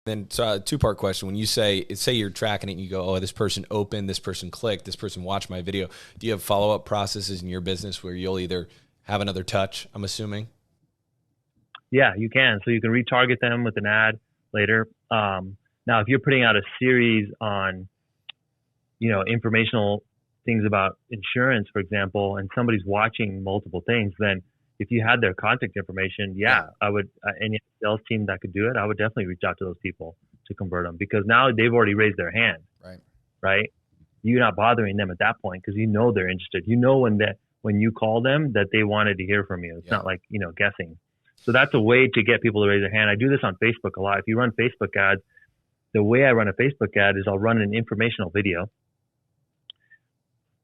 Then so a two-part question. When you say you're tracking it and you go, oh, this person opened, this person clicked, this person watched my video. Do you have follow-up processes in your business where you'll either have another touch, I'm assuming? Yeah, you can. So you can retarget them with an ad later. Now, if you're putting out a series on, informational things about insurance, for example, and somebody's watching multiple things, then if you had their contact information, I would, any sales team that could do it, I would definitely reach out to those people to convert them, because now they've already raised their hand, right? You're not bothering them at that point because they're interested. When you call them that they wanted to hear from you. It's not like, guessing. So that's a way to get people to raise their hand. I do this on Facebook a lot. If you run Facebook ads, the way I run a Facebook ad is I'll run an informational video.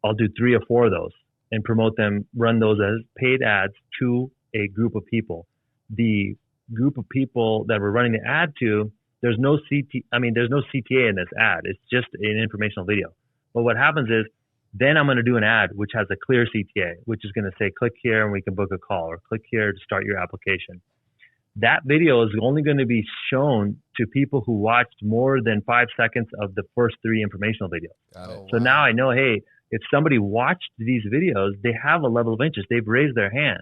I'll do 3 or 4 of those and promote them, run those as paid ads to a group of people. The group of people that we're running the ad to, there's no CTA in this ad. It's just an informational video. But what happens is then I'm going to do an ad which has a clear CTA, which is going to say, click here and we can book a call, or click here to start your application. That video is only going to be shown to people who watched more than 5 seconds of the first 3 informational videos. So now I know, hey, if somebody watched these videos, they have a level of interest. They've raised their hand.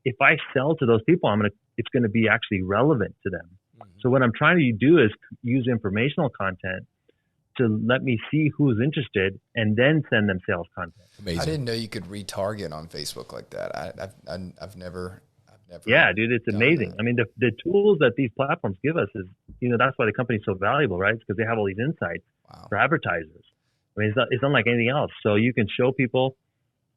If I sell to those people, it's going to be actually relevant to them. Mm-hmm. So what I'm trying to do is use informational content to let me see who's interested and then send them sales content. Amazing. I didn't know you could retarget on Facebook like that. I've never. Yeah, dude, it's amazing. That. I mean, the tools that these platforms give us is, that's why the company's so valuable, right? It's because they have all these insights for advertisers. I mean, it's unlike anything else. So you can show people.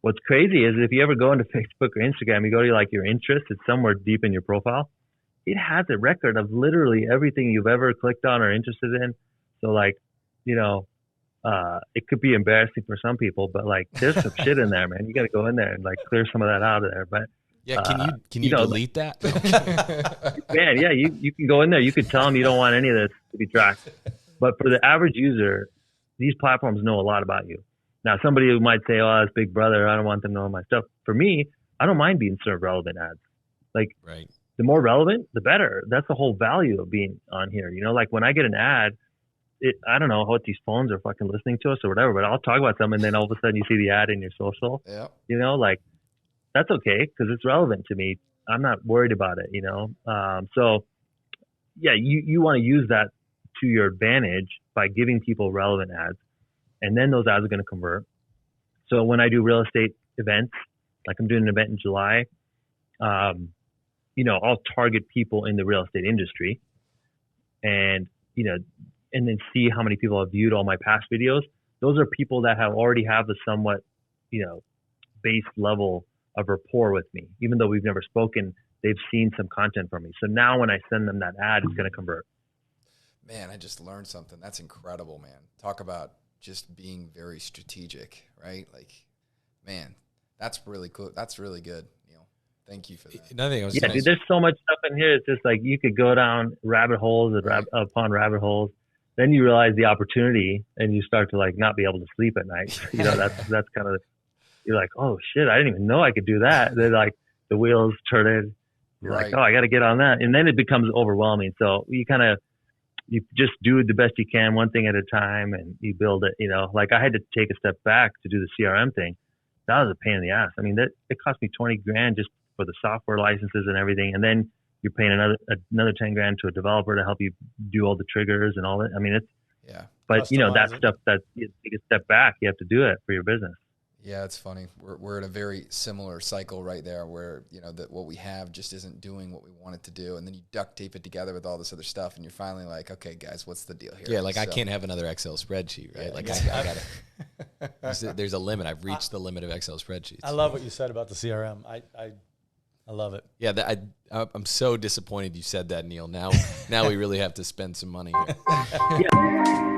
What's crazy is if you ever go into Facebook or Instagram, you go to your interest, it's somewhere deep in your profile. It has a record of literally everything you've ever clicked on or interested in. So it could be embarrassing for some people, but there's some shit in there, man. You got to go in there and clear some of that out of there. But yeah, can you delete that? Man, yeah, you can go in there. You can tell them you don't want any of this to be tracked. But for the average user, these platforms know a lot about you. Now, somebody who might say, oh, that's Big Brother, I don't want them knowing my stuff. For me, I don't mind being served relevant ads. The more relevant, the better. That's the whole value of being on here. When I get an ad, I don't know what these phones are fucking listening to us or whatever, but I'll talk about something and then all of a sudden you see the ad in your social. Yeah. That's okay because it's relevant to me. I'm not worried about it, So, yeah, you want to use that to your advantage by giving people relevant ads, and then those ads are going to convert. So when I do real estate events, like I'm doing an event in July, I'll target people in the real estate industry and then see how many people have viewed all my past videos. Those are people that already have a somewhat, base level of rapport with me. Even though we've never spoken, they've seen some content from me. So now when I send them that ad, it's going to convert. Man, I just learned something. That's incredible, man. Talk about just being very strategic, right? Man, that's really cool. That's really good, Neel. Thank you for that. Another thing dude, there's so much stuff in here. It's just you could go down rabbit holes upon rabbit holes. Then you realize the opportunity and you start to not be able to sleep at night. That's kind of, you're like, oh shit, I didn't even know I could do that. Then the wheels turn. You're like, oh, I got to get on that. And then it becomes overwhelming. So you just do the best you can, one thing at a time, and you build it, I had to take a step back to do the CRM thing. That was a pain in the ass. I mean, it cost me $20,000 just for the software licenses and everything. And then you're paying another $10,000 to a developer to help you do all the triggers and all that. I mean, but that stuff that you take a step back, you have to do it for your business. Yeah, it's funny. We're in a very similar cycle right there where, that what we have just isn't doing what we want it to do. And then you duct tape it together with all this other stuff. And you're finally like, okay, guys, what's the deal here? Yeah, I can't have another Excel spreadsheet, right? I got to, there's a limit. I've reached the limit of Excel spreadsheets. I love what you said about the CRM. I love it. Yeah, I'm so disappointed you said that, Neel. Now we really have to spend some money here. Yeah.